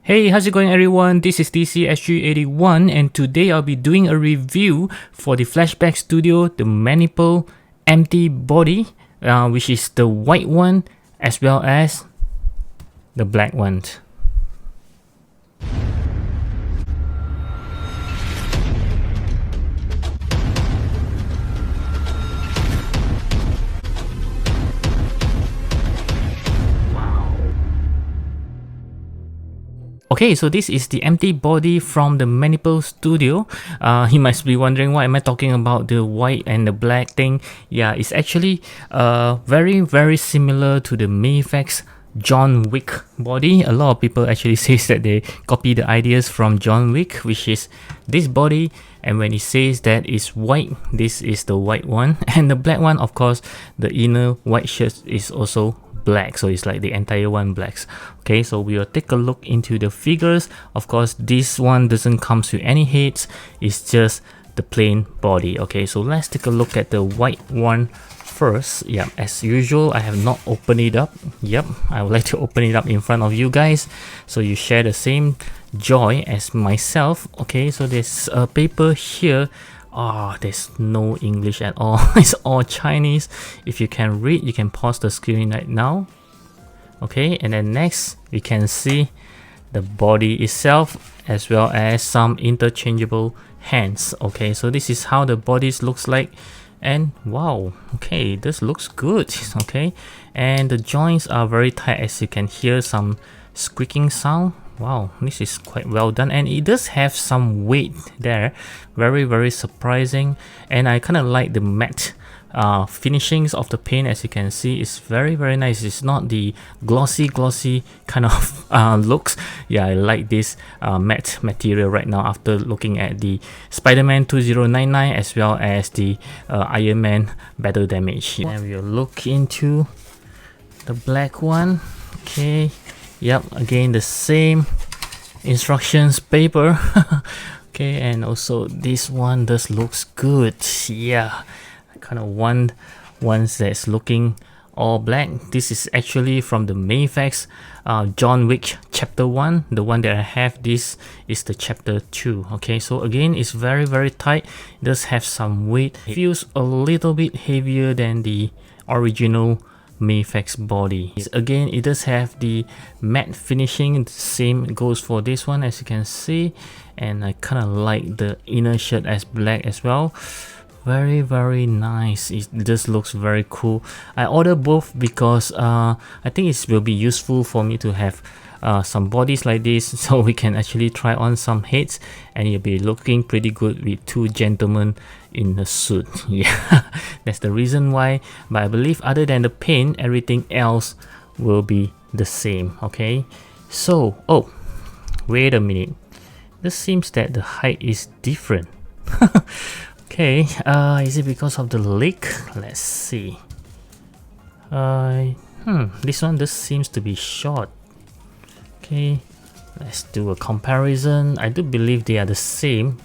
Hey, how's it going everyone? This is DCSG81 and today I'll be doing a review for the Flashback Studio, the Manipple empty body, which is the white one as well as the black one. Okay, so this is the empty body from the Manipple Studio. You must be wondering why am I talking about the white and the black thing. Yeah, it's actually very similar to the Mayfax John Wick body. A lot of people actually says that they copy the ideas from John Wick, which is this body, and when it says that it's white, this is the white one, and the black one, of course, the inner white shirt is also black, so it's like the entire one blacks. Okay, so we will take a look into the figures. Of course, this one doesn't come with any heads, it's just the plain body. Okay, so let's take a look at the white one first. Yeah, as usual, I have not opened it up. Yep, I would like to open it up in front of you guys so you share the same joy as myself. Okay, so there's a paper here. There's no English at all. It's all Chinese. If you can read, you can pause the screen right now. Okay, and then next we can see the body itself as well as some interchangeable hands. Okay, so this is how the body looks like, and wow, okay, this looks good. Okay, and the joints are very tight, as you can hear some squeaking sound. Wow, this is quite well done, and it does have some weight there. Very surprising, and I kind of like the matte finishings of the paint. As you can see, it's very nice. It's not the glossy kind of looks. Yeah, I like this matte material right now after looking at the Spider-Man 2099 as well as the Iron Man Battle Damage. And we'll look into the black one. Okay. Yep, again the same instructions paper. Okay, and also this one does looks good. Yeah, I kind of want ones that's looking all black. This is actually from the Mayfax John Wick Chapter 1. The one that I have, this is the Chapter 2. Okay, so again, it's very tight. It does have some weight. It feels a little bit heavier than the original Mayfax body. Again, it does have the matte finishing. The same goes for this one, as you can see, and I kind of like the inner shirt as black as well. Very nice. It just looks very cool. I ordered both because I think it will be useful for me to have some bodies like this, so we can actually try on some heads and you'll be looking pretty good with two gentlemen in a suit. Yeah, that's the reason why. But I believe other than the paint, everything else will be the same. Okay, so wait a minute, this seems that the height is different. Okay, is it because of the leak? Let's see. This one just seems to be short. Okay, let's do a comparison. I do believe they are the same,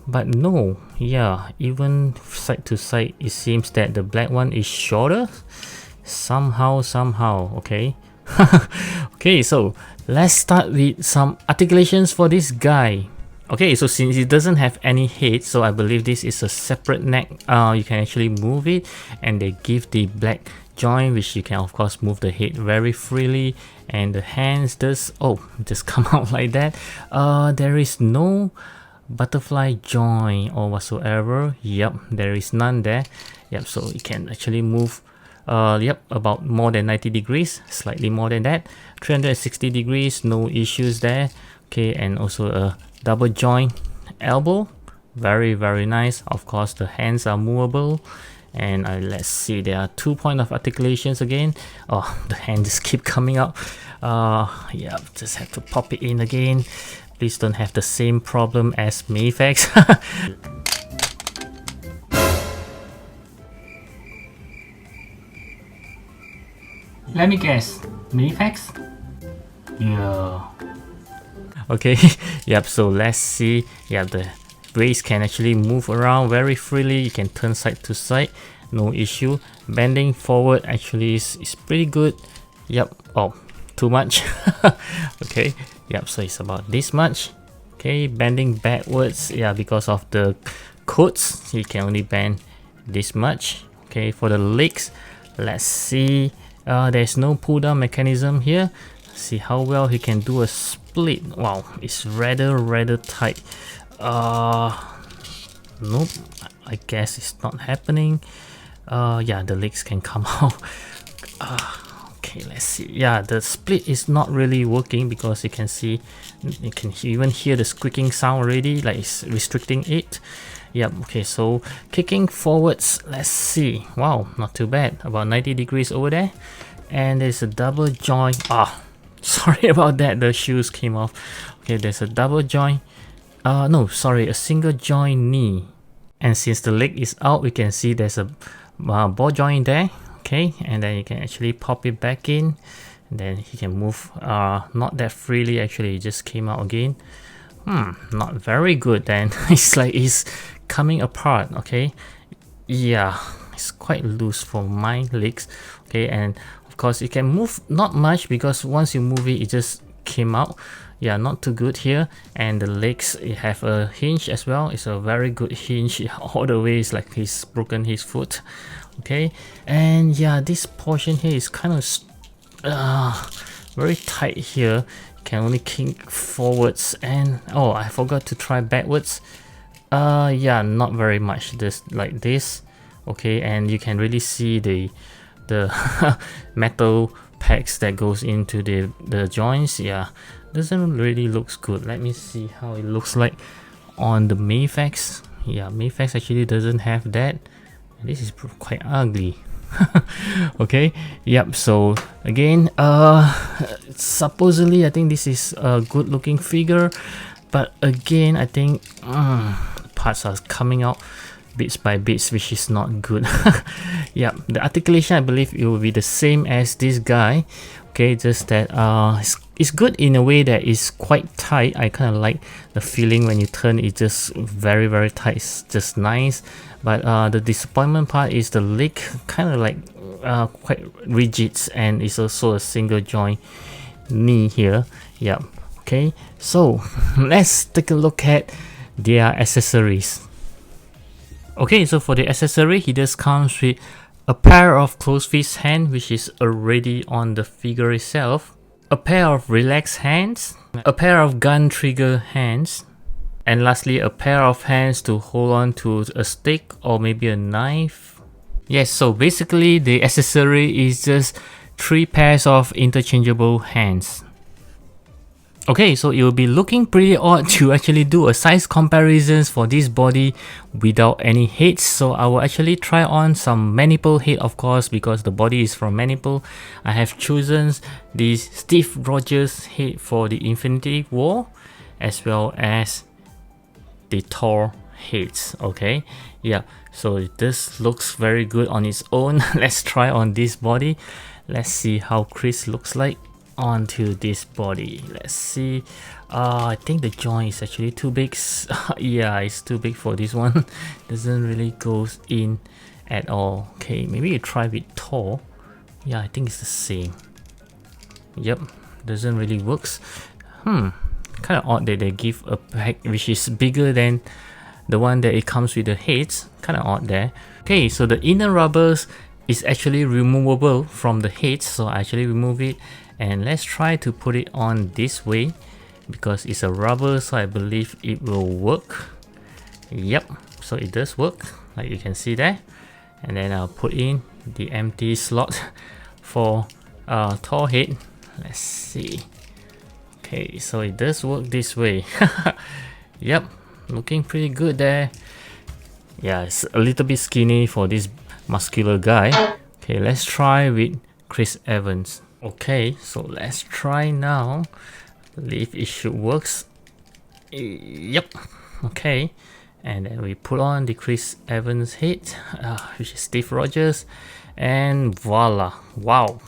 but no, yeah, even side to side, it seems that the black one is shorter somehow. Okay. Okay, so let's start with some articulations for this guy. Okay, so since it doesn't have any head, so I believe this is a separate neck. You can actually move it, and they give the black joint, which you can of course move the head very freely, and the hands just come out like that. There is no butterfly joint or whatsoever. Yep, there is none there. Yep, so you can actually move about more than 90 degrees, slightly more than that, 360 degrees, no issues there. Okay, and also a double joint elbow, very nice. Of course, the hands are movable, and let's see, there are 2 points of articulations again. The hand just keep coming out. Yeah, just have to pop it in again. Please don't have the same problem as Mayfax. Let me guess, Mayfax? Yeah. Okay, yep, so let's see. Yeah, the waist can actually move around very freely. You can turn side to side, no issue. Bending forward actually is pretty good. Yep, too much. Okay, Yep, so it's about this much. Okay, bending backwards, yeah, because of the coats, you can only bend this much. Okay, for the legs, let's see. There's no pull down mechanism here. See how well he can do a split. Wow, it's rather tight. Nope, I guess it's not happening. Yeah, the legs can come out. Okay, let's see. Yeah, the split is not really working because you can see, you can even hear the squeaking sound already, like it's restricting it. Yep, okay, so kicking forwards, let's see. Wow, not too bad. About 90 degrees over there. And there's a double joint. Sorry about that, the shoes came off. Okay, there's a double joint. No, sorry, a single joint knee. And since the leg is out, we can see there's a ball joint there. Okay, and then you can actually pop it back in, and then he can move not that freely. Actually, it just came out again. Not very good then. It's like it's coming apart. Okay, yeah, it's quite loose for my legs. Okay, and of course you can move not much because once you move it, it just came out. Yeah, not too good here. And the legs, it have a hinge as well. It's a very good hinge all the way. It's like he's broken his foot. Okay, and yeah, this portion here is kind of very tight here. You can only kick forwards, and oh, I forgot to try backwards. Yeah, not very much. Just like this. Okay, and you can really see the metal pegs that goes into the joints. Yeah, doesn't really looks good. Let me see how it looks like on the Mayfax. Yeah, Mayfax actually doesn't have that. This is quite ugly. Okay, yep, so again, supposedly I think this is a good looking figure, but again I think parts are coming out bits by bits, which is not good. Yeah, the articulation, I believe it will be the same as this guy. Okay, just that it's good in a way that it's quite tight. I kind of like the feeling when you turn it, just very tight. It's just nice. But the disappointment part is the leg kind of like quite rigid, and it's also a single joint knee here. Yeah, okay, so let's take a look at their accessories. Okay, so for the accessory, he just comes with a pair of closed fist hand, which is already on the figure itself, a pair of relaxed hands, a pair of gun trigger hands, and lastly a pair of hands to hold on to a stick or maybe a knife. Yes, so basically the accessory is just 3 pairs of interchangeable hands. Okay, so it will be looking pretty odd to actually do a size comparisons for this body without any heads. So I will actually try on some Manipple head, of course, because the body is from Manipple. I have chosen the Steve Rogers head for the Infinity War, as well as the Thor heads. Okay, yeah, so this looks very good on its own. Let's try on this body. Let's see how Chris looks like onto this body. Let's see. I think the joint is actually too big. Yeah, it's too big for this one. Doesn't really go in at all. Okay, maybe you try with Thor. Yeah, I think it's the same. Yep, doesn't really works. Kind of odd that they give a pack which is bigger than the one that it comes with the heads. Kind of odd there. Okay, so the inner rubbers is actually removable from the heads, so I actually remove it. And let's try to put it on this way because it's a rubber, so I believe it will work. Yep, so it does work, like you can see there. And then I'll put in the empty slot for Thor head. Let's see. Okay, so it does work this way. Yep, looking pretty good there. Yeah, it's a little bit skinny for this muscular guy. Okay, let's try with Chris Evans. Okay, so let's try now. I believe it should work. Yep. Okay, and then we put on the Chris Evans head, which is Steve Rogers, and voila! Wow,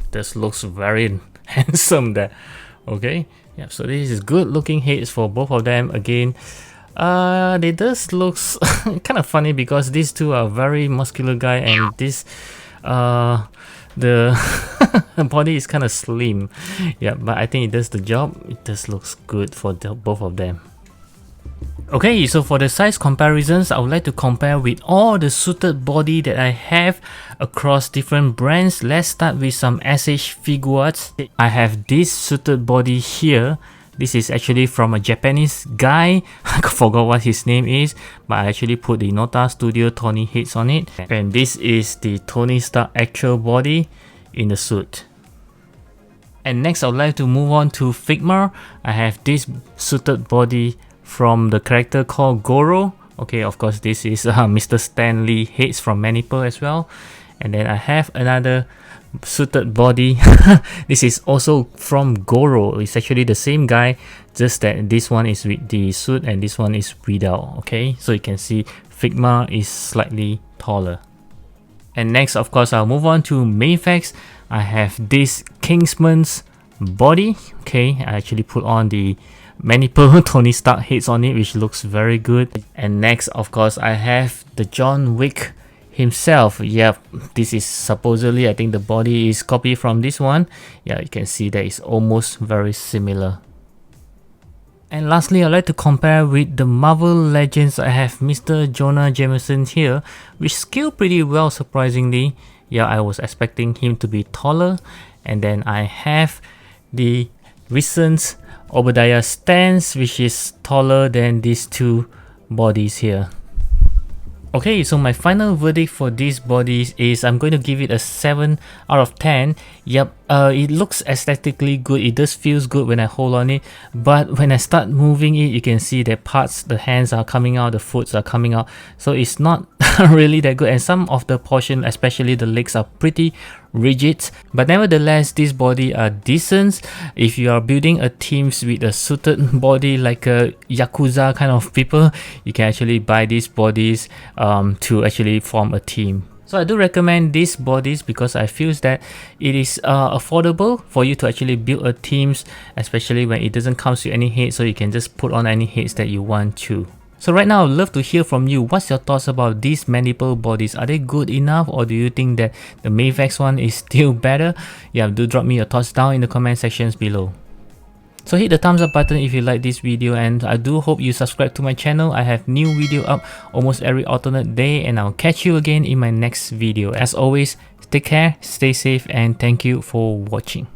this looks very handsome there. Okay, yeah. So this is good looking heads for both of them. Again, they does looks kind of funny because these two are very muscular guy, and this the body is kind of slim. Yeah, but I think it does the job. It just looks good for both of them. Okay, so for the size comparisons, I would like to compare with all the suited body that I have across different brands. Let's start with some SH Figuarts. I have this suited body here. This is actually from a Japanese guy. I forgot what his name is, but I actually put the Nota Studio Tony heads on it. And this is the Tony Stark actual body in the suit. And next, I would like to move on to Figma. I have this suited body from the character called Goro. Okay, of course, this is Mr. Stan Lee heads from Manipple as well. And then I have another suited body. This is also from Goro. It's actually the same guy, just that this one is with the suit and this one is without. Okay, so you can see Figma is slightly taller. And next, of course, I'll move on to Mayfax. I have this Kingsman's body. Okay, I actually put on the Manipple Tony Stark heads on it, which looks very good. And next, of course, I have the John Wick himself. Yep, this is supposedly, I think the body is copied from this one. Yeah, you can see that it's almost very similar. And lastly, I'd like to compare with the Marvel Legends. I have Mr. Jonah Jameson here, which scaled pretty well, surprisingly. Yeah, I was expecting him to be taller. And then I have the recent Obadiah Stans, which is taller than these two bodies here. Okay, so my final verdict for these bodies is I'm going to give it a 7 out of 10. Yep, it looks aesthetically good. It does feels good when I hold on it, but when I start moving it, you can see that parts, the hands are coming out, the foots are coming out, so it's not really that good. And some of the portion, especially the legs, are pretty rigid, but nevertheless these bodies are decent. If you are building a teams with a suited body like a Yakuza kind of people, you can actually buy these bodies to actually form a team. So I do recommend these bodies because I feel that it is affordable for you to actually build a teams, especially when it doesn't come with any head, so you can just put on any heads that you want to. So right now, I'd love to hear from you. What's your thoughts about these Manipple bodies? Are they good enough, or do you think that the Mayfax one is still better? Yeah, do drop me your thoughts down in the comment sections below. So hit the thumbs up button if you like this video, and I do hope you subscribe to my channel. I have new video up almost every alternate day, and I'll catch you again in my next video. As always, take care, stay safe, and thank you for watching.